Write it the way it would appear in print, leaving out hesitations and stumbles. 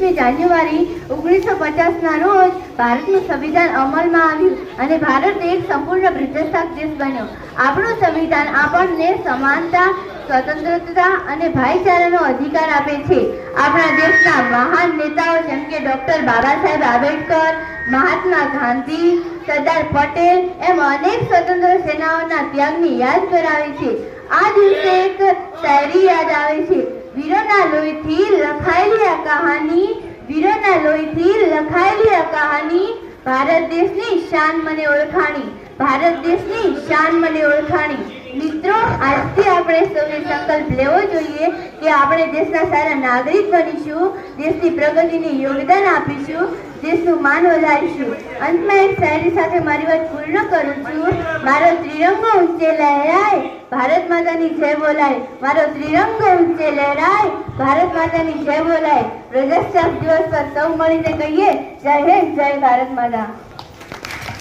21મી જાન્યુઆરી 1950ના રોજ ભારતનું સંવિધાન અમલમાં આવ્યું અને ભારત એક સંપૂર્ણ પ્રજાસત્તાક દેશ બન્યો. આપણું સંવિધાન આપણને સમાનતા, સ્વતંત્રતા અને ભાઈચારાનો અધિકાર આપે છે. આપણા દેશના મહાન નેતાઓ જેમ કે ડોક્ટર બાબા સાહેબ આંબેડકર, મહાત્મા ગાંધી, સરદાર પટેલ એમ અનેક સ્વતંત્ર સેનાઓના ત્યાગની યાદ કરાવે છે. આ દિવસે એક શાયરી યાદ આવે છે. વીરોના લોહીથી લખાયેલી આ કહાની, વીરોના લોહીથી લખાયેલી આ કહાની, ભારત દેશની શાન મને ઓળખાણી, ભારત દેશની શાન મને ઓળખાણી. મિત્રો, આજથી આપણે સૌએ સંકલ્પ લેવો જોઈએ કે આપણે દેશના સારા નાગરિક બનીશું, દેશની પ્રગતિને યોગદાન આપીશું, દેશનું માન વધારીશું. અંતમાં એક શાયરી સાથે મારી વાત પૂર્ણ કરું છું. મારો ત્રિરંગો ઊંચે લહેરાય, ભારત માતાની જય બોલાય, મારો ત્રિરંગો ઊંચે લહેરાય, ભારત માતાની જય બોલાય. પ્રજાસત્તાક દિવસ પર સૌ મળીને કહીએ જય હિન્દ, જય ભારત માતા.